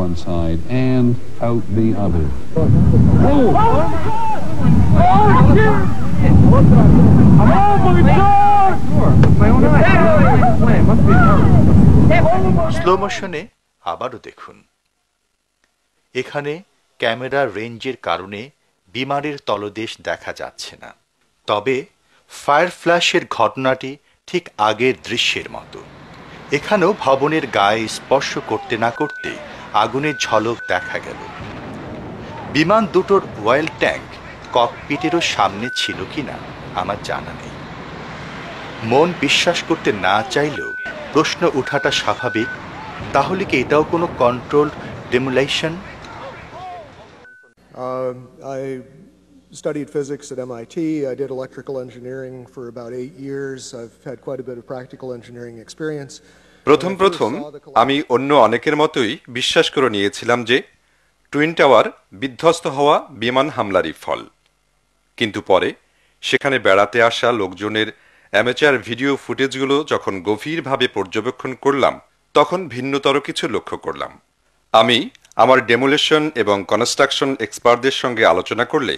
one side and out the other. Slow মোশনে আবারও দেখুন। এখানে ক্যামেরার রেঞ্জের কারণে বিমানের তলদেশ দেখা যাচ্ছে না, তবে ফায়ার ফ্ল্যাশের ঘটনাটি ঠিক আগের দৃশ্যের মতো। এখানেও ভবনের গায়ে স্পর্শ করতে না করতে আগুনের ঝলক দেখা গেল। বিমান দুটোর অয়েল ট্যাঙ্ক ককপিটেরও সামনে ছিল কিনা আমার জানা নেই। মন বিশ্বাস করতে না চাইলেও প্রশ্ন ওঠাটা স্বাভাবিক, তাহলে কি এটাও কোনো controlled demolition? I studied physics at MIT. I did electrical engineering for about 8 years. I've had quite a bit of practical engineering experience. প্রথম আমি অন্য অনেকের মতোই বিশ্বাস করে নিয়েছিলাম যে টুইন টাওয়ার বিধ্বস্ত হওয়া বিমান হামলারই ফল। কিন্তু পরে সেখানে বেড়াতে আসা লোকজনের অ্যামেচার ভিডিও ফুটেজগুলো যখন গভীরভাবে পর্যবেক্ষণ করলাম, তখন ভিন্নতর কিছু লক্ষ্য করলাম। আমি আমার ডেমোলেশন এবং কনস্ট্রাকশন এক্সপার্টদের সঙ্গে আলোচনা করলে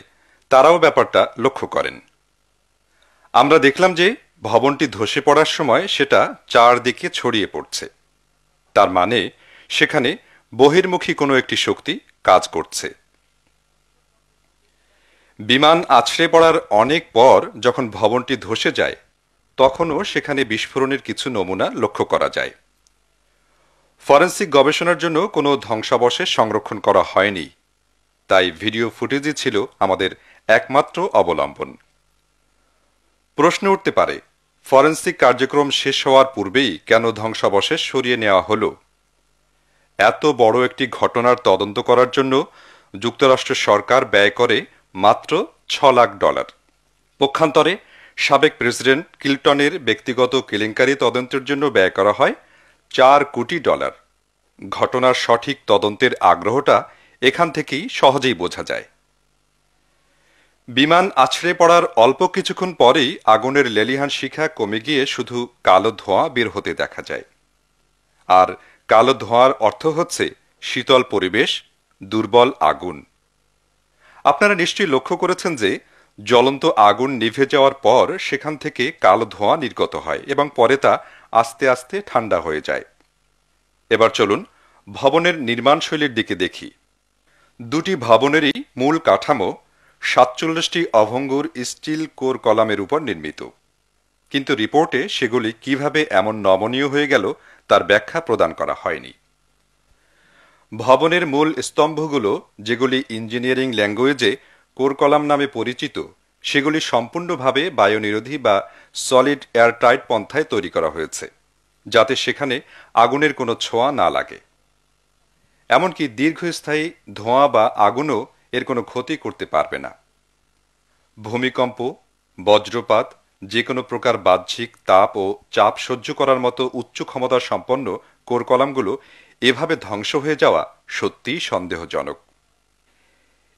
তারাও ব্যাপারটা লক্ষ্য করেন। আমরা দেখলাম যে ভবনটি ধসে পড়ার সময় সেটা চারদিকে ছড়িয়ে পড়ছে। তার মানে সেখানে বহির্মুখী কোনো একটি শক্তি কাজ করছে। বিমান আছড়ে পড়ার অনেক পর যখন ভবনটি ধসে যায়, তখনও সেখানে বিস্ফোরণের কিছু নমুনা লক্ষ্য করা যায়। ফরেনসিক গবেষণার জন্য কোনো ধ্বংসাবশেষ সংরক্ষণ করা হয়নি, তাই ভিডিও ফুটেজই ছিল আমাদের একমাত্র অবলম্বন। প্রশ্ন উঠতে পারে, ফরেনসিক কার্যক্রম শেষ হওয়ার পূর্বেই কেন ধ্বংসাবশেষ সরিয়ে নেওয়া হলো? এত বড় একটি ঘটনার তদন্ত করার জন্য যুক্তরাষ্ট্র সরকার ব্যয় করে মাত্র $6 লাখ। পক্ষান্তরে সাবেক প্রেসিডেন্ট ক্লিনটনের ব্যক্তিগত কেলেঙ্কারি তদন্তের জন্য ব্যয় করা হয় $4 কোটি। ঘটনার সঠিক তদন্তের আগ্রহটা এখান থেকেই সহজেই বোঝা যায়। বিমান আছড়ে পড়ার অল্প কিছুক্ষণ পরেই আগুনের লেলিহান শিখা কমে গিয়ে শুধু কালো ধোঁয়া বের হতে দেখা যায়। আর কালো ধোঁয়ার অর্থ হচ্ছে শীতল পরিবেশ, দুর্বল আগুন। আপনারা নিশ্চয়ই লক্ষ্য করেছেন যে জ্বলন্ত আগুন নিভে যাওয়ার পর সেখান থেকে কালো ধোঁয়া নির্গত হয় এবং পরে তা আস্তে আস্তে ঠান্ডা হয়ে যায়। এবার চলুন ভবনের নির্মাণশৈলীর দিকে দেখি। দুটি ভবনেরই মূল কাঠামো 47টি অভঙ্গুর স্টিল কোর কলামের উপর নির্মিত, কিন্তু রিপোর্টে সেগুলি কিভাবে এমন নমনীয় হয়ে গেল তার ব্যাখ্যা প্রদান করা হয়নি। ভবনের মূল স্তম্ভগুলো, যেগুলি ইঞ্জিনিয়ারিং ল্যাঙ্গুয়েজে কোর কলাম নামে পরিচিত, সেগুলি সম্পূর্ণভাবে বায়ুনিরোধী বা সলিড এয়ারটাইট পন্থায় তৈরি করা হয়েছে, যাতে সেখানে আগুনের কোনো ছোঁয়া না লাগে। এমনকি দীর্ঘস্থায়ী ধোঁয়া বা আগুনও এর কোনো ক্ষতি করতে পারবে না। ভূমিকম্প, বজ্রপাত, যে কোনো প্রকার বাহ্যিক তাপ ও চাপ সহ্য করার মতো উচ্চ ক্ষমতা সম্পন্ন কোর কলামগুলো এভাবে ধ্বংস হয়ে যাওয়া সত্যিই সন্দেহজনক।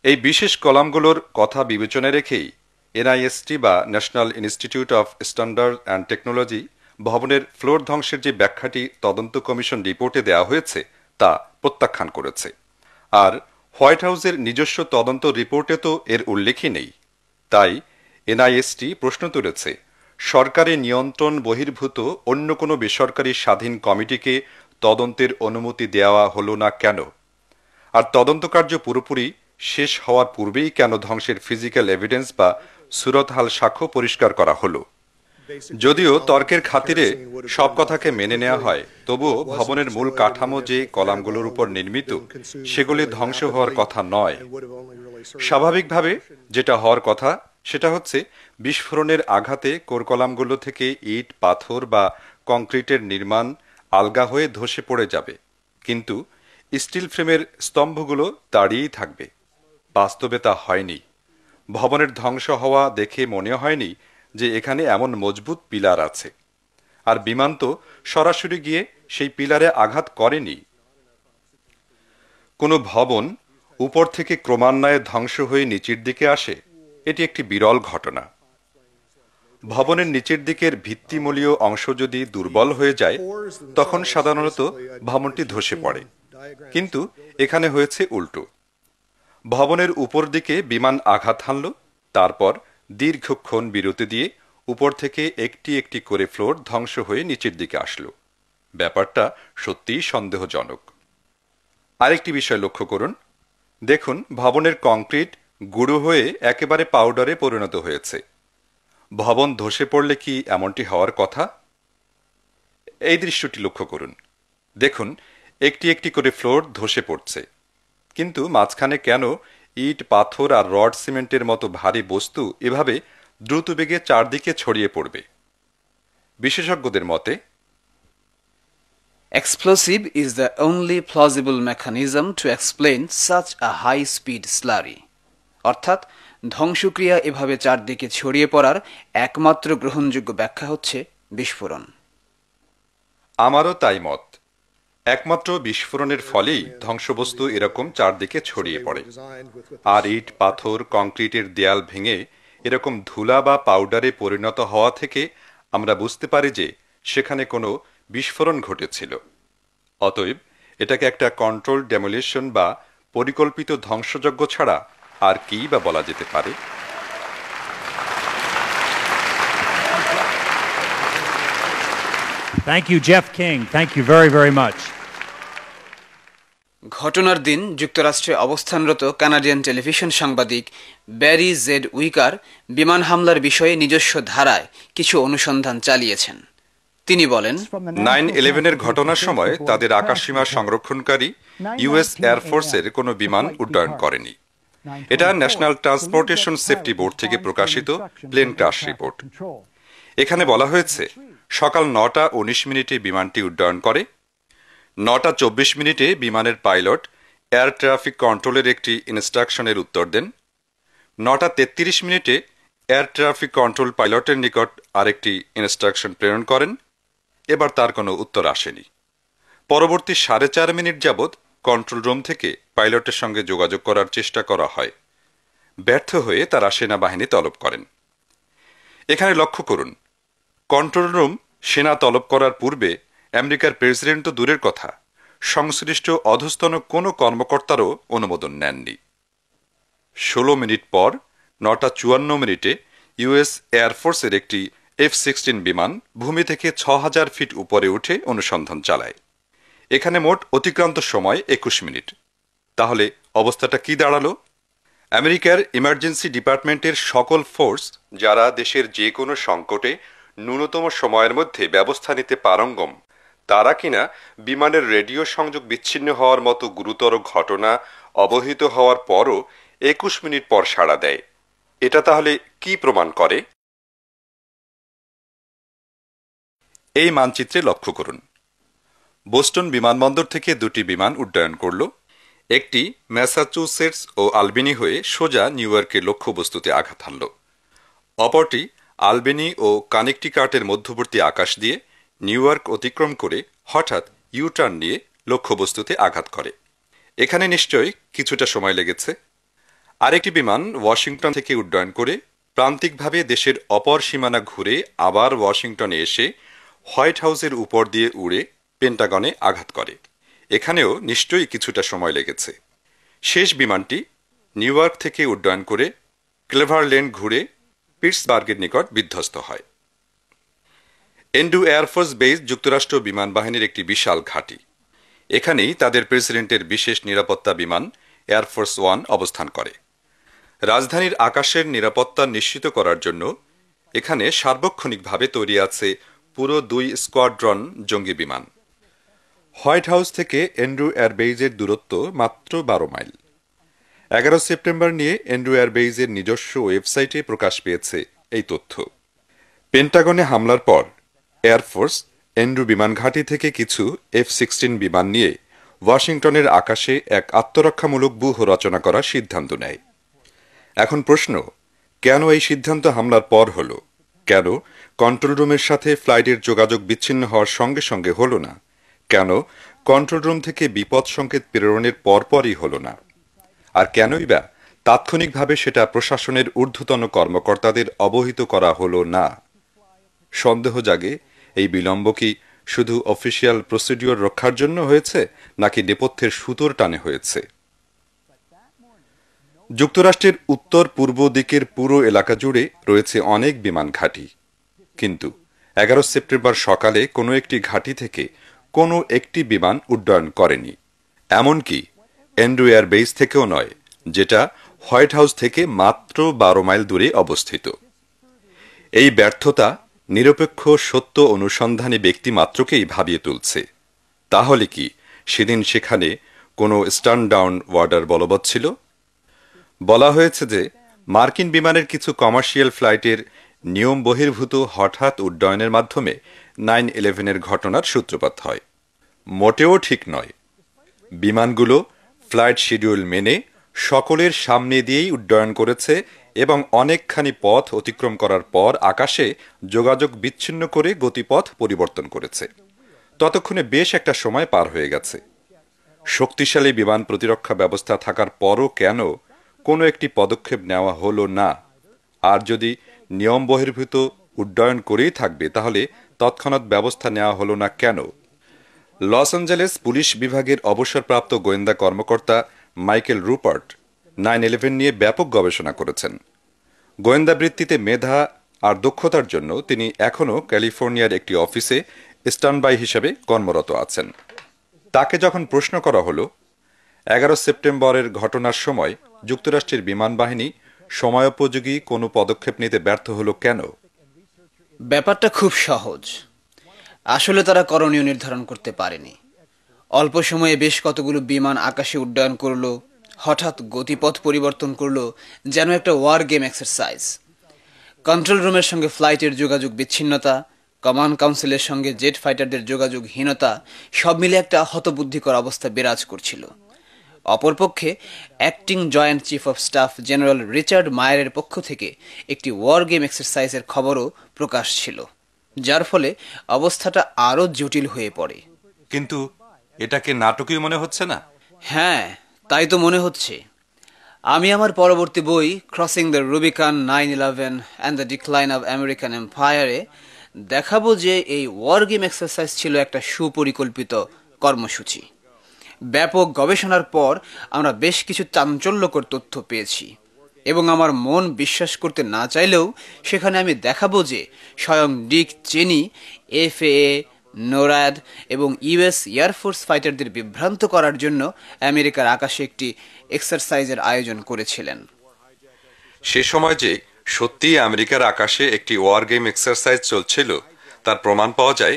এই বিশেষ কলামগুলোর কথা বিবেচনায় রেখেই এনআইএসটি বা national institute of standard and technology ভবনের ফ্লোর ধ্বংসের যে ব্যাখ্যাটি তদন্ত কমিশন রিপোর্টে দেওয়া হয়েছে তা প্রত্যাখ্যান করেছে। আর হোয়াইট হাউসের নিজস্ব তদন্ত রিপোর্টে তো এর উল্লেখই নেই। তাই এনআইএসটি প্রশ্ন তুলেছে, সরকারি নিয়ন্ত্রণ বহির্ভূত অন্য কোনো বেসরকারি স্বাধীন কমিটিকে তদন্তের অনুমতি দেওয়া হলো না কেন? আর তদন্ত কার্য পুরোপুরি শেষ হওয়ার পূর্বেই কেন ধ্বংসের ফিজিক্যাল এভিডেন্স বা সুরতহাল সাক্ষ্য পরিষ্কার করা হলো? যদিও তর্কের খাতিরে সব কথাকে মেনে নেওয়া হয়, তবুও ভবনের মূল কাঠামো যে কলামগুলোর উপর নির্মিত, সেগুলি ধ্বংস হওয়ার কথা নয়। স্বাভাবিকভাবে যেটা হওয়ার কথা সেটা হচ্ছে বিস্ফোরণের আঘাতে কোর কলামগুলো থেকে ইট, পাথর বা কংক্রিটের নির্মাণ আলগা হয়ে ধসে পড়ে যাবে, কিন্তু স্টিল ফ্রেমের স্তম্ভগুলো দাঁড়িয়েই থাকবে। বাস্তবে তা হয়নি। ভবনের ধ্বংস হওয়া দেখে মনে হয়নি যে এখানে এমন মজবুত পিলার আছে, আর বিমান তো সরাসরি গিয়ে সেই পিলারে আঘাত করেনি। কোনো ভবন উপর থেকে ক্রমান্বয়ে ধ্বংস হয়ে নিচের দিকে আসে, এটি একটি বিরল ঘটনা। ভবনের নিচের দিকের ভিত্তিমূলীয় অংশ যদি দুর্বল হয়ে যায়, তখন সাধারণত ভবনটি ধসে পড়ে। কিন্তু এখানে হয়েছে উল্টো। ভবনের উপর দিকে বিমান আঘাত হানল, তারপর দীর্ঘক্ষণ বিরতি দিয়ে উপর থেকে একটি একটি করে ফ্লোর ধ্বংস হয়ে নিচের দিকে আসলো। ব্যাপারটা সত্যিই সন্দেহজনক। আরেকটি বিষয় লক্ষ্য করুন। দেখুন, ভবনের কংক্রিট গুঁড়ো হয়ে একেবারে পাউডারে পরিণত হয়েছে। ভবন ধসে পড়লে কি এমনটি হওয়ার কথা? এই দৃশ্যটি লক্ষ্য করুন। দেখুন, একটি একটি করে ফ্লোর ধসে পড়ছে, কিন্তু মাঝখানে কেন ইট, পাথর আর রড সিমেন্টের মতো ভারী বস্তু এভাবে দ্রুত বেগে চারদিকে ছড়িয়ে পড়বে? বিশেষজ্ঞদের মতে, Explosive is the only plausible mechanism to explain such a high speed slurry. অর্থাৎ ধ্বংসক্রিয়া এভাবে চারদিকে ছড়িয়ে পড়ার একমাত্র গ্রহণযোগ্য ব্যাখ্যা হচ্ছে বিস্ফোরণ। আমারও তাই মত। একমাত্র বিস্ফোরণের ফলেই ধ্বংসবস্তু এরকম চারদিকে ছড়িয়ে পড়ে। আর ইট, পাথর, কংক্রিটের দেয়াল ভেঙে এরকম ধুলা বা পাউডারে পরিণত হওয়া থেকে আমরা বুঝতে পারি যে সেখানে কোনো বিস্ফোরণ ঘটেছিল। অতএব এটাকে একটা কন্ট্রোল ডেমোলিশন বা পরিকল্পিত ধ্বংসযজ্ঞ ছাড়া আর কি বা বলা যেতে পারে? Thank you, Jeff King. Thank you very, very much. ঘটনার দিন যুক্তরাষ্ট্রে অবস্থানরত কানাডিয়ান টেলিভিশন সাংবাদিক ব্যারি জেড উইকার বিমান হামলার বিষয়ে নিজস্ব ধারায় কিছু অনুসন্ধান চালিয়েছেন। তিনি বলেন, 9/11-এর ঘটনার সময় তাদের আকাশসীমা সংরক্ষণকারী ইউএস এয়ারফোর্সের কোনো বিমান উড্ডয়ন করেনি। এটা ন্যাশনাল ট্রান্সপোর্টেশন সেফটি বোর্ড থেকে প্রকাশিত প্লেন ক্র্যাশ রিপোর্ট। এখানে বলা হয়েছে, সকাল 9:19 বিমানটি উড্ডয়ন করে। 9:24 বিমানের পাইলট এয়ার ট্রাফিক কন্ট্রোলের একটি ইনস্ট্রাকশনের উত্তর দেন। 9:33 এয়ার ট্রাফিক কন্ট্রোল পাইলটের নিকট আরেকটি ইনস্ট্রাকশন প্রেরণ করেন। এবার তার কোনো উত্তর আসেনি। পরবর্তী 4.5 মিনিট যাবৎ কন্ট্রোল রুম থেকে পাইলটের সঙ্গে যোগাযোগ করার চেষ্টা করা হয়। ব্যর্থ হয়ে তারা সেনাবাহিনী তলব করেন। এখানে লক্ষ্য করুন, কন্ট্রোল রুম সেনা তলব করার পূর্বে আমেরিকার প্রেসিডেন্ট তো দূরের কথা, সংশ্লিষ্ট অধস্তন কোনো কর্মকর্তারও অনুমোদন নেননি। 16 মিনিট পর 9:54 ইউএস এয়ারফোর্সের একটি F-16 বিমান ভূমি থেকে 6000 ফিট উপরে উঠে অনুসন্ধান চালায়। এখানে মোট অতিক্রান্ত সময় 21 মিনিট। তাহলে অবস্থাটা কি দাঁড়ালো? আমেরিকার ইমার্জেন্সি ডিপার্টমেন্টের সকল ফোর্স, যারা দেশের যে কোনো সংকটে ন্যূনতম সময়ের মধ্যে ব্যবস্থা নিতে পারঙ্গম, তারা কিনা বিমানের রেডিও সংযোগ বিচ্ছিন্ন হওয়ার মতো গুরুতর ঘটনা অবহিত হওয়ার পরও 21 মিনিট পর সাড়া দেয়। এটা তাহলে কি প্রমাণ করে? এই মানচিত্রে লক্ষ্য করুন। বোস্টন বিমানবন্দর থেকে দুটি বিমান উড্ডয়ন করল। একটি ম্যাসাচুসেটস ও আলবেনি হয়ে সোজা নিউ ইয়র্কের লক্ষ্যবস্তুতে আঘাত হানল। অপরটি আলবেনি ও কানেকটিকাটের মধ্যবর্তী আকাশ দিয়ে নিউ ইয়র্ক অতিক্রম করে হঠাৎ ইউটার্ন নিয়ে লক্ষ্যবস্তুতে আঘাত করে। এখানে নিশ্চয়ই কিছুটা সময় লেগেছে। আরেকটি বিমান ওয়াশিংটন থেকে উড্ডয়ন করে প্রান্তিকভাবে দেশের অপর সীমানা ঘুরে আবার ওয়াশিংটনে এসে হোয়াইট হাউসের উপর দিয়ে উড়ে পেন্টাগনে আঘাত করে। এখানেও নিশ্চয়ই কিছুটা সময় লেগেছে। শেষ বিমানটি নিউ ইয়র্ক থেকে উড্ডয়ন করে ক্লেভারল্যান্ড ঘুরে পিটসবার্গের নিকট বিধ্বস্ত হয়। এন্ড্রু এয়ারফোর্স বেস যুক্তরাষ্ট্র বিমান বাহিনীর একটি বিশাল ঘাঁটি। এখানেই তাদের প্রেসিডেন্টের বিশেষ নিরাপত্তা বিমান এয়ারফোর্স 1 অবস্থান করে। রাজধানীর আকাশের নিরাপত্তা নিশ্চিত করার জন্য এখানে সার্বক্ষণিকভাবে তৈরি আছে পুরো 2 স্কোয়াড্রন জঙ্গি বিমান। হোয়াইট হাউস থেকে এন্ড্রু এয়ারবেইজের দূরত্ব মাত্র 12 মাইল। 11 সেপ্টেম্বর নিয়ে এন্ড্রু এয়ারবেইজের নিজস্ব ওয়েবসাইটে প্রকাশ পেয়েছে এই তথ্য। পেন্টাগনে হামলার পর এয়ারফোর্স এন্ড্রু বিমান ঘাঁটি থেকে কিছু F-16 বিমান নিয়ে ওয়াশিংটনের আকাশে এক আত্মরক্ষামূলক ব্যূহ রচনা করার সিদ্ধান্ত নেয়। এখন প্রশ্ন, কেন এই সিদ্ধান্ত হামলার পর হল? কেন কন্ট্রোল রুমের সাথে ফ্লাইটের যোগাযোগ বিচ্ছিন্ন হওয়ার সঙ্গে সঙ্গে হল না? কেন কন্ট্রোল রুম থেকে বিপদ সংকেত প্রেরণের পরপরই হল না? আর কেনই বা তাৎক্ষণিকভাবে সেটা প্রশাসনের ঊর্ধ্বতন কর্মকর্তাদের অবহিত করা হল না? সন্দেহ জাগে, এই বিলম্ব কি শুধু অফিসিয়াল প্রসিডিওর রক্ষার জন্য হয়েছে নাকি নেপথ্যের সুতোর টানে হয়েছে? যুক্তরাষ্ট্রের উত্তর পূর্ব দিকের পুরো এলাকা জুড়ে রয়েছে অনেক বিমান ঘাঁটি, কিন্তু 11 সেপ্টেম্বর সকালে কোনো একটি ঘাঁটি থেকে কোনো একটি বিমান উড্ডয়ন করেনি, এমনকি এন্ড্রু এয়ারবেস থেকেও নয়, যেটা হোয়াইট হাউস থেকে মাত্র 12 মাইল দূরে অবস্থিত। এই ব্যর্থতা নিরপেক্ষ সত্য অনুসন্ধানী ব্যক্তি মাত্রকেই ভাবিয়ে তুলছে। তাহলে কি সেদিন সেখানে কোনো স্টার্ন ডাউন ওয়ার্ডার বলবৎ ছিল? বলা হয়েছে যে মার্কিন বিমানের কিছু কমার্শিয়াল ফ্লাইটের নিয়ম বহির্ভূত হঠাৎ উড্ডয়নের মাধ্যমে 9/11-এর ঘটনার সূত্রপাত হয়। মোটেও ঠিক নয়। বিমানগুলো ফ্লাইট শিডিউল মেনে সকলের সামনে দিয়েই উড্ডয়ন করেছে এবং অনেকখানি পথ অতিক্রম করার পর আকাশে যোগাযোগ বিচ্ছিন্ন করে গতিপথ পরিবর্তন করেছে। ততক্ষণে বেশ একটা সময় পার হয়ে গেছে। শক্তিশালী বিমান প্রতিরক্ষা ব্যবস্থা থাকার পরও কেন কোনো একটি পদক্ষেপ নেওয়া হলো না? আর যদি নিয়ম বহির্ভূত উড্ডয়ন করেই থাকবে, তাহলে তৎক্ষণাৎ ব্যবস্থা নেওয়া হলো না কেন? লস অ্যাঞ্জেলেস পুলিশ বিভাগের অবসরপ্রাপ্ত গোয়েন্দা কর্মকর্তা মাইকেল রুপার্ট 9/11 নিয়ে ব্যাপক গবেষণা করেছেন। গোয়েন্দা বৃত্তিতে মেধা আর দক্ষতার জন্য তিনি এখনও ক্যালিফোর্নিয়ার একটি অফিসে স্ট্যান্ডবাই হিসেবে কর্মরত আছেন। তাকে যখন প্রশ্ন করা হলো 11 সেপ্টেম্বরের ঘটনার সময় যুক্তরাষ্ট্রের বিমান বাহিনী সময়োপযোগী কোনো পদক্ষেপ নিতে ব্যর্থ হলো কেন, ব্যাপারটা খুব সহজ। আসলে তারা করণীয় নির্ধারণ করতে পারেনি। অল্প সময়ে বেশ কতগুলো বিমান আকাশে উড্ডয়ন করলো, হঠাৎ গতিপথ পরিবর্তন করলো, যেন একটা ওয়ার গেম এক্সারসাইজ। কন্ট্রোল রুমের সঙ্গে ফ্লাইটের যোগাযোগ বিচ্ছিন্নতা, কমান্ড কাউন্সিলের সঙ্গে জেট ফাইটারদের যোগাযোগহীনতা, সব মিলে একটা হতবুদ্ধিকর অবস্থা বিরাজ করছিল। অপরপক্ষে acting joint chief of staff general Richard মায়ারের পক্ষ থেকে একটি ওয়ার গেম এক্সারসাইজের খবরও প্রকাশ ছিল, যার ফলে অবস্থাটা আরও জটিল হয়ে পড়ে। কিন্তু এটাকে নাটকীয় মনে হচ্ছে না? হ্যাঁ, তাই তো মনে হচ্ছে। আমি আমার পরবর্তী বই crossing the Rubicon 9/11 and the decline of American এম্পায়ারে দেখাবো যে এই ওয়ার গেম এক্সারসাইজ ছিল একটা সুপরিকল্পিত কর্মসূচি। ব্যাপক গবেষণার পর আমরা বেশ কিছু চাঞ্চল্যকর তথ্য পেয়েছি, এবং আমার মন বিশ্বাস করতে না চাইলেও সেখানে আমি দেখাবো যে স্বয়ং ডিক চেনি FAA, নোরাদ এবং US এয়ারফোর্স ফাইটারদের বিভ্রান্ত করার জন্য আমেরিকার আকাশে একটি এক্সারসাইজের আয়োজন করেছিলেন। সে সময় যে সত্যিই আমেরিকার আকাশে একটি ওয়ার গেম এক্সারসাইজ চলছিল তার প্রমাণ পাওয়া যায়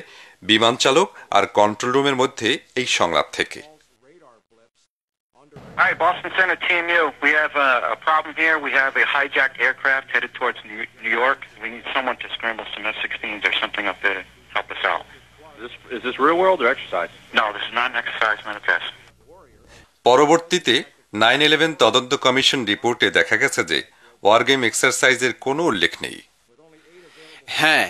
বিমান চালক আর কন্ট্রোল রুমের মধ্যে এই সংলাপ থেকে। Hi, Boston Center, TMU. We have a problem here. We have a hijacked aircraft headed towards New York. We need someone to scramble some F-16s or something up there to help us out. Is this real world or exercise? No, this is not an exercise manifest. পরবর্তীতে 9/11 তদন্ত commission রিপোর্টে দেখা গেছে যে war game এক্সারসাইজের কোনো উল্লেখ নেই। হ্যাঁ,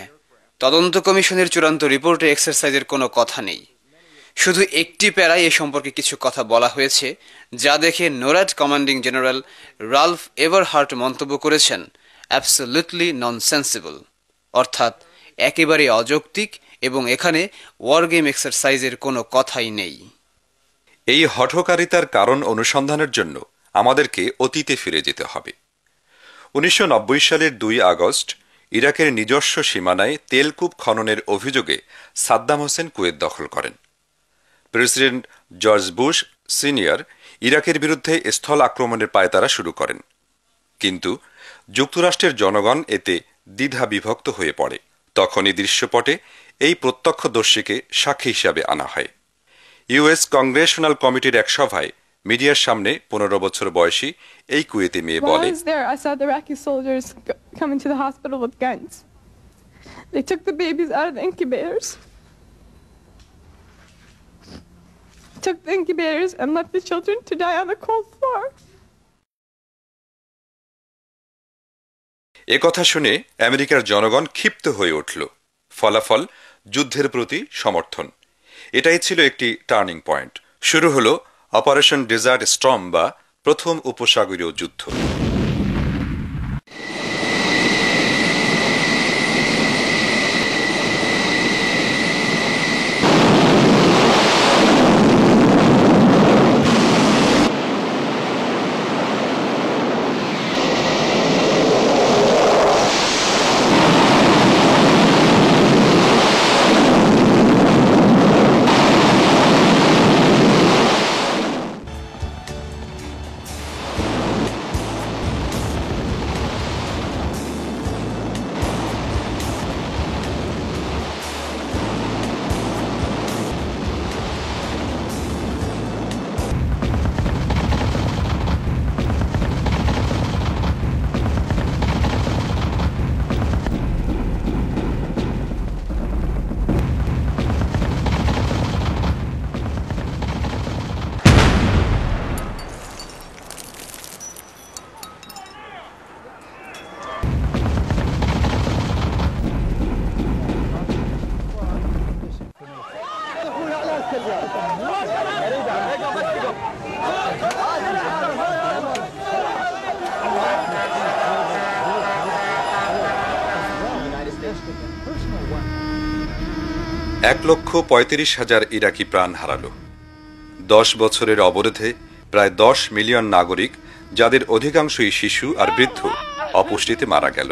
তদন্ত কমিশনের চূড়ান্ত রিপোর্টে এক্সারসাইজের কোনো কথা নেই। শুধু একটি প্যারায় এ সম্পর্কে কিছু কথা বলা হয়েছে, যা দেখে নোরাড কমান্ডিং জেনারেল রালফ এভারহার্ট মন্তব্য করেছেন, অ্যাবসলিউটলি ননসেন্সিবল, অর্থাৎ একেবারে অযৌক্তিক, এবং এখানে ওয়ার গেম এক্সারসাইজের কোনো কথাই নেই। এই হঠকারিতার কারণ অনুসন্ধানের জন্য আমাদেরকে অতীতে ফিরে যেতে হবে। 1990 সালের 2 আগস্ট ইরাকের নিজস্ব সীমানায় তেলকূপ খননের অভিযোগে সাদ্দাম হোসেন কুয়েত দখল করেন। প্রেসিডেন্ট জর্জ বুশ সিনিয়র ইরাকের বিরুদ্ধে স্থল আক্রমণের পায়তারা শুরু করেন, কিন্তু যুক্তরাষ্ট্রের জনগণ এতে দ্বিধা বিভক্ত হয়ে পড়ে। তখনই দৃশ্যপটে এই প্রত্যক্ষদর্শীকে সাক্ষী হিসাবে আনা হয়। US কংগ্রেশনাল কমিটির এক সভায় মিডিয়ার সামনে 15 বছর বয়সী এই কুয়েতি মেয়ে বলে, I saw the Iraqi soldiers coming to the hospital with guns. They took the babies out of the incubators. Took the incubators and left the children to die on the cold floor. এ কথা শুনে আমেরিকার জনগণ ক্ষিপ্ত হয়ে উঠল। ফলাফল যুদ্ধের প্রতি সমর্থন। এটাই ছিল একটি টার্নিং পয়েন্ট। শুরু হলো অপারেশন ডেজার্ট স্টর্ম বা প্রথম উপসাগরীয় যুদ্ধ। 1,35,000 ইরাকি প্রাণ হারালো। 10 বছরের অবরোধে প্রায় 10 মিলিয়ন নাগরিক, যাদের অধিকাংশই শিশু আর বৃদ্ধ, অপুষ্টিতে মারা গেল।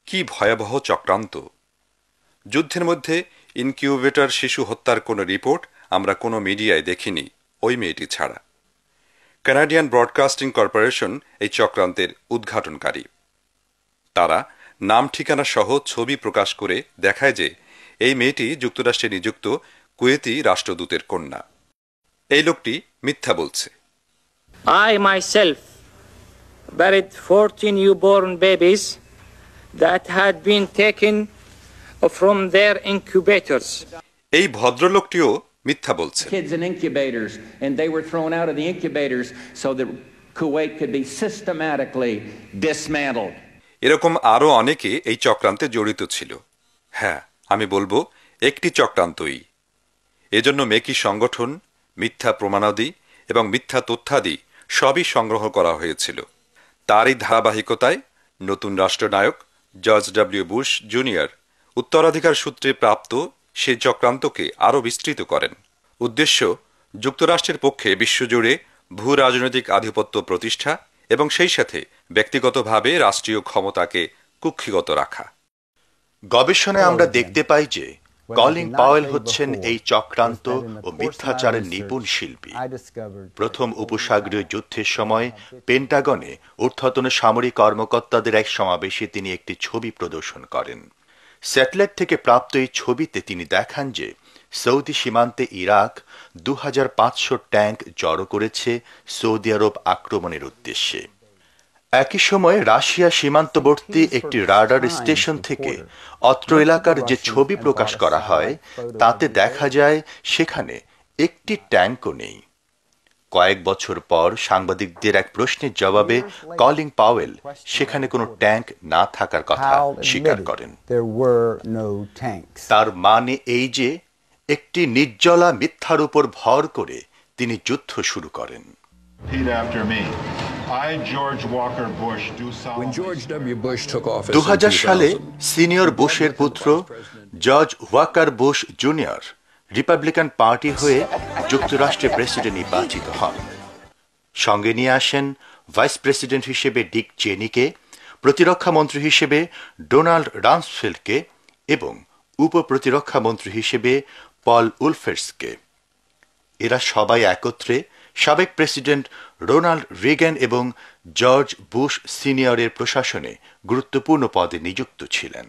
কি ভয়াবহ চক্রান্ত! যুদ্ধের মধ্যে ইনকিউবেটর শিশু হত্যার কোনো রিপোর্ট আমরা কোনো মিডিয়ায় দেখিনি, ওই মেয়েটি ছাড়া। কানাডিয়ান ব্রডকাস্টিং কর্পোরেশন এই চক্রান্তের উদ্ঘাটনকারী। তারা নাম ঠিকানা সহ ছবি প্রকাশ করে দেখায় যে এই মেয়েটি যুক্তরাষ্ট্রে নিযুক্ত কুয়েতি রাষ্ট্রদূতের কন্যা। এই লোকটি মিথ্যা বলছে। I myself buried 14 newborn babies that had been taken from their incubators. এই ভদ্রলোকটিও মিথ্যা বলছে। Kids in incubators and they were thrown out of the incubators so that Kuwait could be systematically dismantled. এরকম আরো অনেকে এই চক্রান্তে জড়িত ছিল। হ্যাঁ, আমি বলবো একটি চক্রান্তই। এজন্য মেকি সংগঠন, মিথ্যা প্রমাণাদি এবং মিথ্যা তথ্যাদি সবই সংগ্রহ করা হয়েছিল। তারই ধারাবাহিকতায় নতুন রাষ্ট্রনায়ক জর্জ ডব্লিউ বুশ জুনিয়র উত্তরাধিকার সূত্রে প্রাপ্ত সেই চক্রান্তকে আরও বিস্তৃত করেন। উদ্দেশ্য যুক্তরাষ্ট্রের পক্ষে বিশ্বজুড়ে ভূ রাজনৈতিক আধিপত্য প্রতিষ্ঠা এবং সেই সাথে ব্যক্তিগতভাবে রাষ্ট্রীয় ক্ষমতাকে কুক্ষিগত রাখা। গবেষণায় আমরা দেখতে পাই যে কলিন পাওয়েল হচ্ছেন এই চক্রান্ত ও মিথ্যাচারের নিপুণ শিল্পী। প্রথম উপসাগরীয় যুদ্ধের সময় পেন্টাগনে ঊর্ধ্বতন সামরিক কর্মকর্তাদের এক সমাবেশে তিনি একটি ছবি প্রদর্শন করেন। স্যাটেলাইট থেকে প্রাপ্ত এই ছবিতে তিনি দেখান যে সৌদি সীমান্তে ইরাক 2500 ট্যাঙ্ক জড়ো করেছে সৌদি আরব আক্রমণের উদ্দেশ্যে। একই সময়ে রাশিয়া সীমান্তবর্তী একটি রাডার স্টেশন থেকে অত্র এলাকার যে ছবি প্রকাশ করা হয় তাতে দেখা যায় সেখানে একটি ট্যাঙ্কও নেই। কয়েক বছর পর সাংবাদিকদের এক প্রশ্নের জবাবে কলিন পাওয়েল সেখানে কোনো ট্যাঙ্ক না থাকার কথা স্বীকার করেন। তার মানে এই যে একটি নির্জলা মিথ্যার উপর ভর করে তিনি যুদ্ধ শুরু করেন। 2000 সালে সিনিয়র বুশের পুত্র George Walker Bush junior Republican party হয়ে যুক্তরাষ্ট্রের প্রেসিডেন্ট নির্বাচিত হন। সঙ্গে নিয়ে আসেন ভাইস প্রেসিডেন্ট হিসেবে ডিক চেনিকে, প্রতিরক্ষা মন্ত্রী হিসেবে ডোনাল্ড রামসফেল্ডকে এবং উপপ্রতিরক্ষা মন্ত্রী হিসেবে পল উলফের্সকে। এরা সবাই একত্রে সাবেক প্রেসিডেন্ট রোনাল্ড রিগ্যান এবং জর্জ বুশ সিনিয়রের প্রশাসনে গুরুত্বপূর্ণ পদে নিযুক্ত ছিলেন।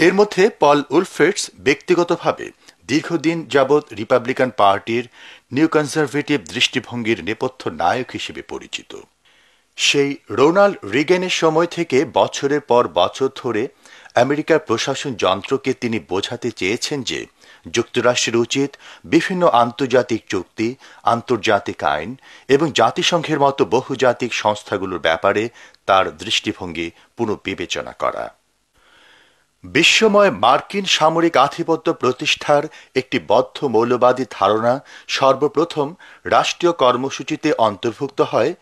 এর মধ্যে পল উলফের্স ব্যক্তিগতভাবে দীর্ঘদিন যাবৎ রিপাবলিকান পার্টির নিউ কনজারভেটিভ দৃষ্টিভঙ্গির নেপথ্য নায়ক হিসেবে পরিচিত। সেই রোনাল্ড রিগ্যানের সময় থেকে বছরের পর বছর ধরে আমেরিকার প্রশাসন যন্ত্রকে তিনি বোঝাতে চেয়েছেন যে যুক্তরাষ্ট্রের উচিত বিভিন্ন আন্তর্জাতিক চুক্তি, আন্তর্জাতিক আইন এবং জাতিসংঘের মতো বহুজাতিক সংস্থাগুলোর ব্যাপারে তার দৃষ্টিভঙ্গি পুনর্বিবেচনা করা। বিশ্বময় মার্কিন সামরিক আধিপত্য প্রতিষ্ঠার একটি বদ্ধ মৌলবাদী ধারণা সর্বপ্রথম রাষ্ট্রীয় কর্মসূচিতে অন্তর্ভুক্ত হয়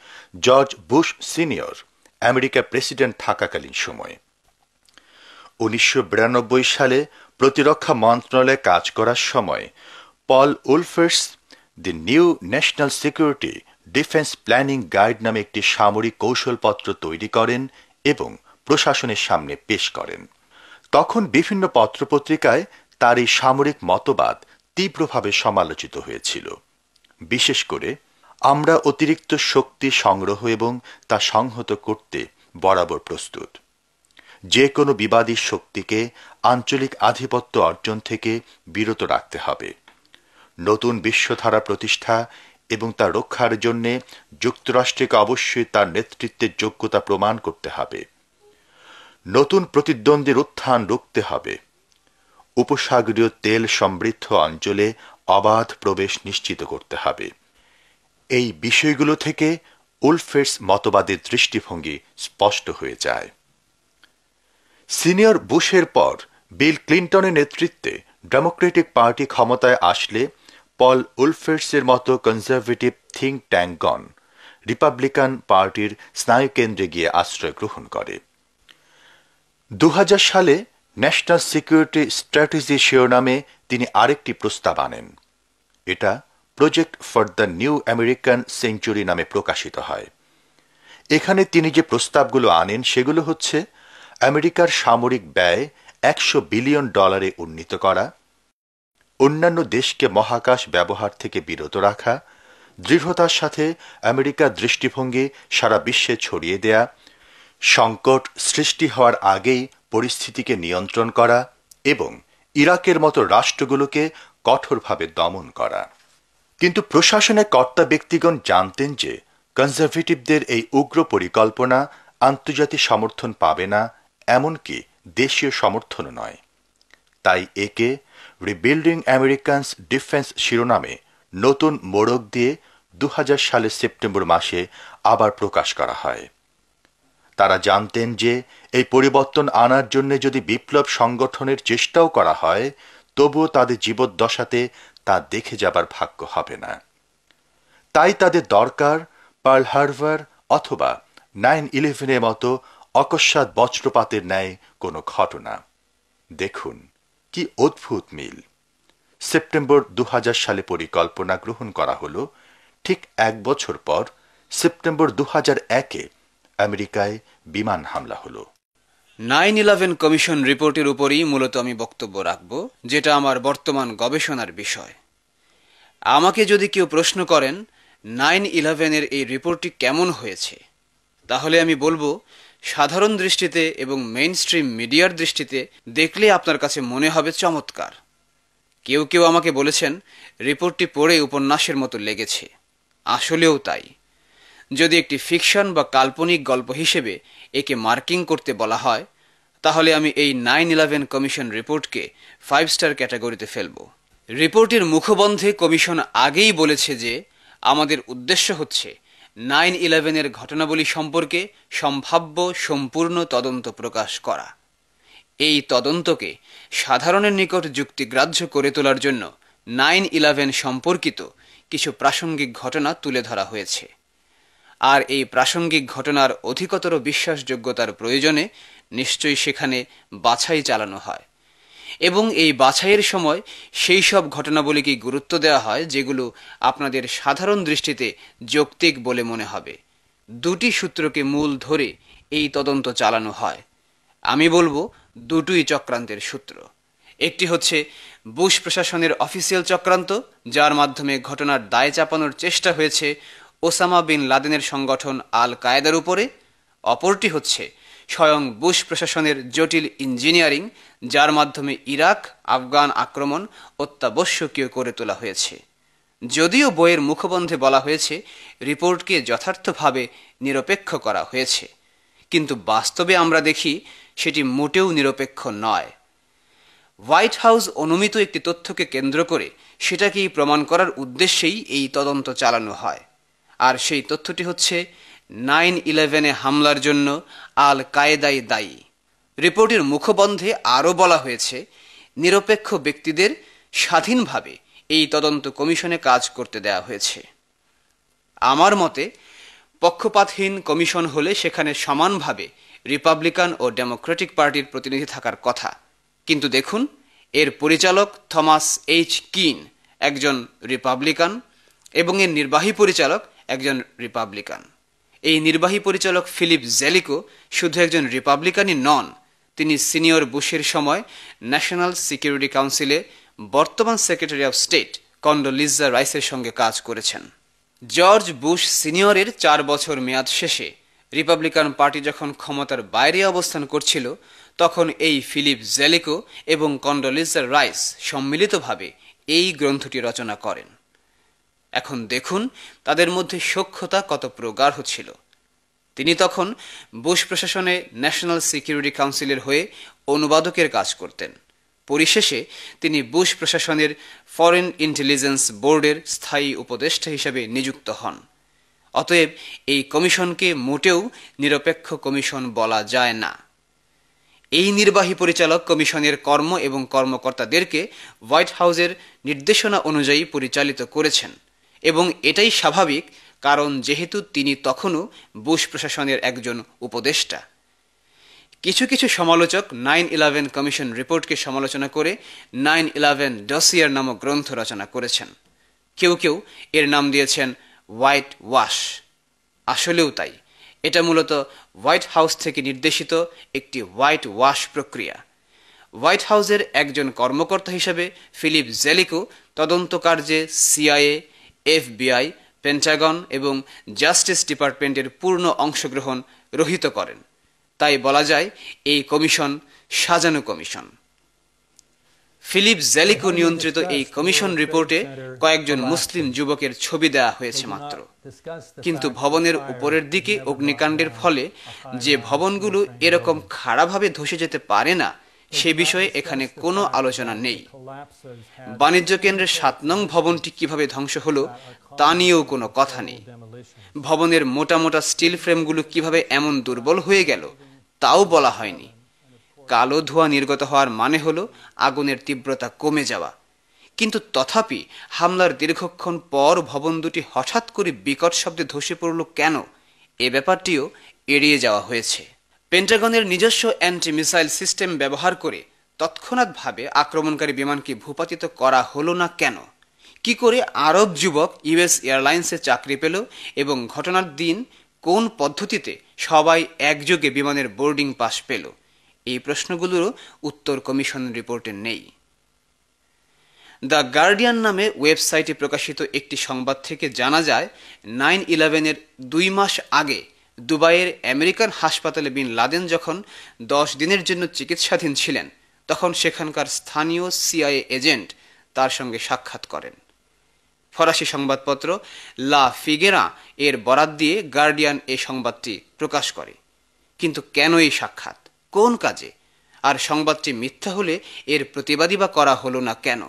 জর্জ বুশ সিনিয়র আমেরিকার প্রেসিডেন্ট থাকাকালীন সময়ে। 1992 সালে প্রতিরক্ষা মন্ত্রণালয়ে কাজ করার সময় Paul Wolfowitz the new national security defence planning guide নামে একটি সামরিক কৌশলপত্র তৈরি করেন এবং প্রশাসনের সামনে পেশ করেন। তখন বিভিন্ন পত্রপত্রিকায় তার এই সামরিক মতবাদ তীব্রভাবে সমালোচিত হয়েছিল। বিশেষ করে আমরা অতিরিক্ত শক্তি সংগ্রহ এবং তা সংহত করতে বরাবর প্রস্তুত, যে কোনো বিবাদী শক্তিকে আঞ্চলিক আধিপত্য অর্জন থেকে বিরত রাখতে হবে, নতুন বিশ্বধারা প্রতিষ্ঠা এবং তা রক্ষার জন্য যুক্তরাষ্ট্রকে অবশ্যই তার নেতৃত্বের যোগ্যতা প্রমাণ করতে হবে, নতুন প্রতিদ্বন্দ্বীর উত্থান রুখতে হবে, উপসাগরীয় তেল সমৃদ্ধ অঞ্চলে অবাধ প্রবেশ নিশ্চিত করতে হবে। এই বিষয়গুলো থেকে উলফের্স মতবাদের দৃষ্টিভঙ্গি স্পষ্ট হয়ে যায়। সিনিয়র বুশের পর বিল ক্লিন্টনের নেতৃত্বে ডেমোক্রেটিক পার্টি ক্ষমতায় আসলে পল উলফের্সের মতো কনজারভেটিভ থিঙ্ক ট্যাঙ্কগণ রিপাবলিকান পার্টির স্নায়ুকেন্দ্রে গিয়ে আশ্রয় গ্রহণ করে। 2000 সালে ন্যাশনাল সিকিউরিটি স্ট্র্যাটেজি শিরোনামে তিনি আরেকটি প্রস্তাব আনেন। এটা project for the new American century নামে প্রকাশিত হয়। এখানে তিনি যে প্রস্তাবগুলো আনেন সেগুলো হচ্ছে আমেরিকার সামরিক ব্যয় $100 বিলিয়ন উন্নীত করা, অন্যান্য দেশকে মহাকাশ ব্যবহার থেকে বিরত রাখা, দৃঢ়তার সাথে আমেরিকার দৃষ্টিভঙ্গি সারা বিশ্বে ছড়িয়ে দেয়া, সংকট সৃষ্টি হওয়ার আগেই পরিস্থিতিকে নিয়ন্ত্রণ করা এবং ইরাকের মতো রাষ্ট্রগুলোকে কঠোরভাবে দমন করা। কিন্তু প্রশাসনের কর্তা ব্যক্তিগণ জানতেন যে কনজারভেটিভদের এই উগ্র পরিকল্পনা আন্তর্জাতিক সমর্থন পাবে না, এমনকি দেশীয় সমর্থনও নয়। তাই একে রিবিল্ডিং আমেরিকানস ডিফেন্স শিরোনামে নতুন মোড়ক দিয়ে 2000 সালের সেপ্টেম্বর মাসে আবার প্রকাশ করা হয়। তারা জানতেন যে এই পরিবর্তন আনার জন্য যদি বিপ্লব সংগঠনের চেষ্টাও করা হয়, তবুও তাদের জীবদ্দশাতে তা দেখে যাবার ভাগ্য হবে না। তাই তাদের দরকার পার্ল হারবার অথবা 9/11-এর মতো অকস্মাৎ বজ্রপাতের ন্যায় কোনো ঘটনা। দেখুন কি অদ্ভুত মিল। সেপ্টেম্বর 2000 সালে পরিকল্পনা গ্রহণ করা হলো, ঠিক 1 বছর পর সেপ্টেম্বর 2001-এ আমেরিকায় বিমান হামলা হলো। 9/11 কমিশন রিপোর্টের উপরই মূলত আমি বক্তব্য রাখব, যেটা আমার বর্তমান গবেষণার বিষয়। আমাকে যদি কেউ প্রশ্ন করেন 9/11-এর এই রিপোর্টটি কেমন হয়েছে, তাহলে আমি বলবো সাধারণ দৃষ্টিতে এবং মেইনস্ট্রিম মিডিয়ার দৃষ্টিতে দেখলে আপনার কাছে মনে হবে চমৎকার। কেউ কেউ আমাকে বলেছেন রিপোর্টটি পড়ে উপন্যাসের মতো লেগেছে। আসলেও তাই। যদি একটি ফিকশন বা কাল্পনিক গল্প হিসেবে একে মার্কিং করতে বলা হয়, তাহলে আমি এই 9/11 কমিশন রিপোর্টকে 5 স্টার ক্যাটাগরিতে ফেলব। রিপোর্টের মুখবন্ধে কমিশন আগেই বলেছে যে আমাদের উদ্দেশ্য হচ্ছে 9/11-এর ঘটনাবলী সম্পর্কে সম্ভাব্য সম্পূর্ণ তদন্ত প্রকাশ করা। এই তদন্তকে সাধারণের নিকট যুক্তিগ্রাহ্য করে তোলার জন্য 9/11 সম্পর্কিত কিছু প্রাসঙ্গিক ঘটনা তুলে ধরা হয়েছে। আর এই প্রাসঙ্গিক ঘটনার অধিকতর বিশ্বাসযোগ্যতার প্রয়োজনে নিশ্চয়ই সেখানে বাছাই চালানো হয় এবং এই বাছাইয়ের সময় সেই সব ঘটনাবলীকে গুরুত্ব দেওয়া হয় যেগুলো আপনাদের সাধারণ দৃষ্টিতে যৌক্তিক বলে মনে হবে। দুটি সূত্রকে মূল ধরে এই তদন্ত চালানো হয়। আমি বলবো দুটোই চক্রান্তের সূত্র। একটি হচ্ছে বুশ প্রশাসনের অফিসিয়াল চক্রান্ত, যার মাধ্যমে ঘটনার দায় চাপানোর চেষ্টা হয়েছে ওসামা বিন লাদেনের সংগঠন আল কায়েদার উপরে। অপরটি হচ্ছে স্বয়ং বুশ প্রশাসনের জটিল ইঞ্জিনিয়ারিং, যার মাধ্যমে ইরাক আফগান আক্রমণ অত্যাবশ্যকীয় করে তোলা হয়েছে। যদিও বইয়ের মুখবন্ধে বলা হয়েছে রিপোর্টকে যথার্থভাবে নিরপেক্ষ করা হয়েছে, কিন্তু বাস্তবে আমরা দেখি সেটি মোটেও নিরপেক্ষ নয়। হোয়াইট হাউস অনুমিত একটি তথ্যকে কেন্দ্র করে সেটাকেই প্রমাণ করার উদ্দেশ্যেই এই তদন্ত চালানো হয়। আর সেই তথ্যটি হচ্ছে 9/11-এ হামলার জন্য আল কায়েদাই দায়ী। রিপোর্টের মুখবন্ধে আরও বলা হয়েছে নিরপেক্ষ ব্যক্তিদের স্বাধীনভাবে এই তদন্ত কমিশনে কাজ করতে দেওয়া হয়েছে। আমার মতে পক্ষপাতহীন কমিশন হলে সেখানে সমানভাবে রিপাবলিকান ও ডেমোক্রেটিক পার্টির প্রতিনিধি থাকার কথা। কিন্তু দেখুন, এর পরিচালক থমাস এইচ কিন একজন রিপাবলিকান এবং এর নির্বাহী পরিচালক একজন রিপাবলিকান। এই নির্বাহী পরিচালক ফিলিপ জেলিকো শুধু একজন রিপাবলিকানই নন, তিনি সিনিয়র বুশের সময় ন্যাশনাল সিকিউরিটি কাউন্সিলে বর্তমান সেক্রেটারি অফ স্টেট কন্ডোলিজা রাইসের সঙ্গে কাজ করেছেন। জর্জ বুশ সিনিয়রের 4 বছর মেয়াদ শেষে রিপাবলিকান পার্টি যখন ক্ষমতার বাইরে অবস্থান করছিল, তখন এই ফিলিপ জেলিকো এবং কন্ডোলিজা রাইস সম্মিলিতভাবে এই গ্রন্থটি রচনা করেন। এখন দেখুন তাদের মধ্যে সখ্যতা কত প্রগাঢ় ছিল। তিনি তখন বুশ প্রশাসনে ন্যাশনাল সিকিউরিটি কাউন্সিলের হয়ে অনুবাদকের কাজ করতেন। পরিশেষে তিনি বুশ প্রশাসনের ফরেন ইন্টেলিজেন্স বোর্ডের স্থায়ী উপদেষ্টা হিসেবে নিযুক্ত হন। অতএব এই কমিশনকে মোটেও নিরপেক্ষ কমিশন বলা যায় না। এই নির্বাহী পরিচালক কমিশনের কর্ম এবং কর্মকর্তাদেরকে হোয়াইট হাউসের নির্দেশনা অনুযায়ী পরিচালিত করেছেন এবং এটাই স্বাভাবিক, কারণ যেহেতু তিনি তখনও বুশ প্রশাসনের একজন উপদেষ্টা। কিছু কিছু সমালোচক 9/11 কমিশন রিপোর্টকে সমালোচনা করে 9/11 ডসিয়ার নামক গ্রন্থ রচনা করেছেন। কেউ কেউ এর নাম দিয়েছেন হোয়াইট ওয়াশ। আসলেও তাই, এটা মূলত হোয়াইট হাউস থেকে নির্দেশিত একটি হোয়াইট ওয়াশ প্রক্রিয়া। হোয়াইট হাউসের একজন কর্মকর্তা হিসেবে ফিলিপ জেলিকো তদন্ত কার্যে সিআইএ, FBI, পেন্টাগন এবং জাস্টিস ডিপার্টমেন্টের পূর্ণ অংশগ্রহণ রহিত করেন। তাই বলা যায় এই কমিশন সাজানো কমিশন। ফিলিপ জেলিকো নিয়ন্ত্রিত এই কমিশন রিপোর্টে কয়েকজন মুসলিম যুবকের ছবি দেওয়া হয়েছে মাত্র, কিন্তু ভবনের উপরের দিকে অগ্নিকাণ্ডের ফলে যে ভবনগুলো এরকম খাড়াভাবে ধসে যেতে পারে না সে বিষয়ে এখানে কোনো আলোচনা নেই। বাণিজ্য কেন্দ্রের 7 নং ভবনটি কিভাবে ধ্বংস হলো তা নিয়েও কোনো কথা নেই। ভবনের মোটা মোটা স্টিল ফ্রেমগুলো কিভাবে এমন দুর্বল হয়ে গেল তাও বলা হয়নি। কালো ধোঁয়া নির্গত হওয়ার মানে হলো আগুনের তীব্রতা কমে যাওয়া, কিন্তু তথাপি হামলার দীর্ঘক্ষণ পর ভবন দুটি হঠাৎ করে বিকট শব্দে ধসে পড়ল কেন, এ ব্যাপারটিও এড়িয়ে যাওয়া হয়েছে। পেন্টাগনের নিজস্ব অ্যান্টি মিসাইল সিস্টেম ব্যবহার করে তৎক্ষণাৎভাবে আক্রমণকারী বিমানকে ভূপাতিত করা হলো না কেন? কি করে আরব যুবক US এয়ারলাইন্সে চাকরি পেল এবং ঘটনার দিন কোন পদ্ধতিতে সবাই একযোগে বিমানের বোর্ডিং পাস পেল? এই প্রশ্নগুলোরও উত্তর কমিশন রিপোর্টে নেই। দ্য গার্ডিয়ান নামে ওয়েবসাইটে প্রকাশিত একটি সংবাদ থেকে জানা যায় 9/11-এর 2 মাস আগে দুবাইয়ের আমেরিকান হাসপাতালে বিন লাদেন যখন 10 দিনের জন্য চিকিৎসাধীন ছিলেন তখন সেখানকার স্থানীয় CIA এজেন্ট তার সঙ্গে সাক্ষাৎ করেন। ফরাসি সংবাদপত্র লা ফিগেরা এর বরাত দিয়ে গার্ডিয়ান এই সংবাদটি প্রকাশ করে। কিন্তু কেন এই সাক্ষাৎ, কোন কাজে? আর সংবাদটি মিথ্যা হলে এর প্রতিবাদী বা করা হলো না কেন?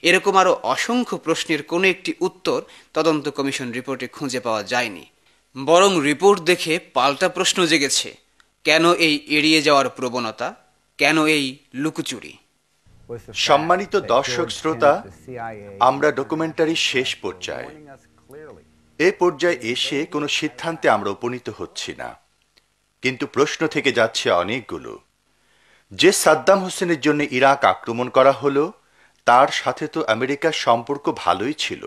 এরকম আরো অসংখ্য প্রশ্নের কোনো একটি উত্তর তদন্ত কমিশন রিপোর্টে খুঁজে পাওয়া যায়নি। বরং রিপোর্ট দেখে পাল্টা প্রশ্ন জেগেছে, কেন এই এড়িয়ে যাওয়ার প্রবণতা, কেন এই লুকোচুরি? সম্মানিত দর্শক শ্রোতা, আমরা ডকুমেন্টারির শেষ পর্যায়ে। এই পর্যায়ে এসে কোনো সিদ্ধান্তে আমরা উপনীত হচ্ছি না, কিন্তু প্রশ্ন থেকে যাচ্ছে অনেকগুলো। যে সাদ্দাম হোসেনের জন্য ইরাক আক্রমণ করা হলো তার সাথে তো আমেরিকার সম্পর্ক ভালোই ছিল,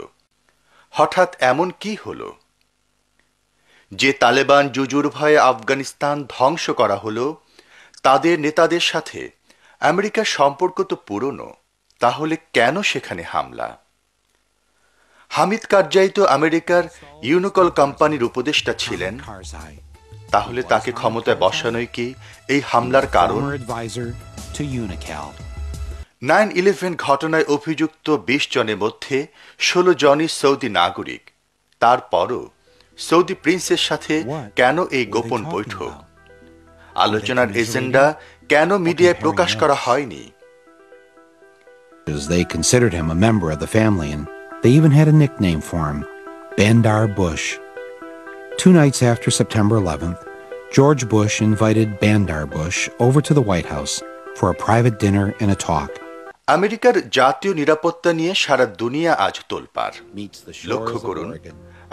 হঠাৎ এমন কি হলো? যে তালেবান জুজুর ভয়ে আফগানিস্তান ধ্বংস করা হলো তাদের নেতাদের সাথে আমেরিকার সম্পর্ক তো পুরনো, তাহলে কেন সেখানে হামলা? হামিদ কারজাই তো আমেরিকার ইউনিকল কোম্পানির উপদেষ্টা ছিলেন, তাহলে তাকে ক্ষমতায় বসানোই কি এই হামলার কারণ? 9/11 ঘটনায় অভিযুক্ত 20 জনের মধ্যে 16 জনই সৌদি নাগরিক। তারপরও সৌদি প্রিন্সের সাথে কেন এই গোপন বৈঠক? আলোচনার এজেন্ডা কেন মিডিয়ায় প্রকাশ করা হয়নি? They considered him a member of the family and they even had a nickname for him, Bandar Bush. 2 nights after September 11th, George Bush invited Bandar Bush over to the White House for a private dinner and a talk. আমেরিকার জাতীয় নিরাপত্তা নিয়ে সারা দুনিয়া আজ তোলপাড়। লক্ষ্য করুন,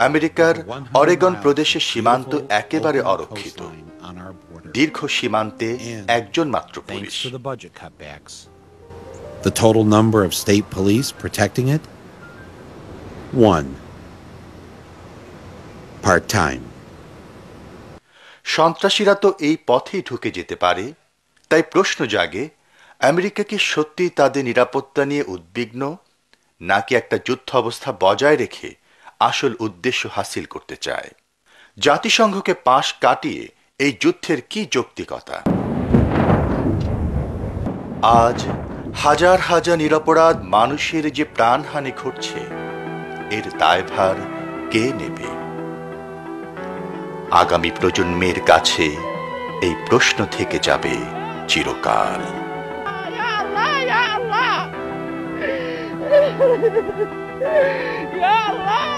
আমেরিকার অরেগন প্রদেশের সীমান্ত একেবারে অরক্ষিত। দীর্ঘ সীমান্তে একজন মাত্র police. The total number of state police protecting it? 1. Part-time. সন্ত্রাসীরা তো এই পথেই ঢুকে যেতে পারে, তাই প্রশ্ন জাগে, আমেরিকা কি সত্যি তাদের নিরাপত্তা নিয়ে উদ্বিগ্ন, নাকি একটা যুদ্ধ অবস্থা বজায় রেখে আসল উদ্দেশ্য হাসিল করতে চায়? জাতিসংঘকে পাশ কাটিয়ে এই যুদ্ধের কি যৌক্তিকতা? আজ হাজার হাজার নিরপরাধ মানুষের যে প্রাণহানি ঘটছে, এর দায়ভার কে নেবে? আগামী প্রজন্মের কাছে এই প্রশ্ন থেকে যাবে চিরকাল। Ya Allah!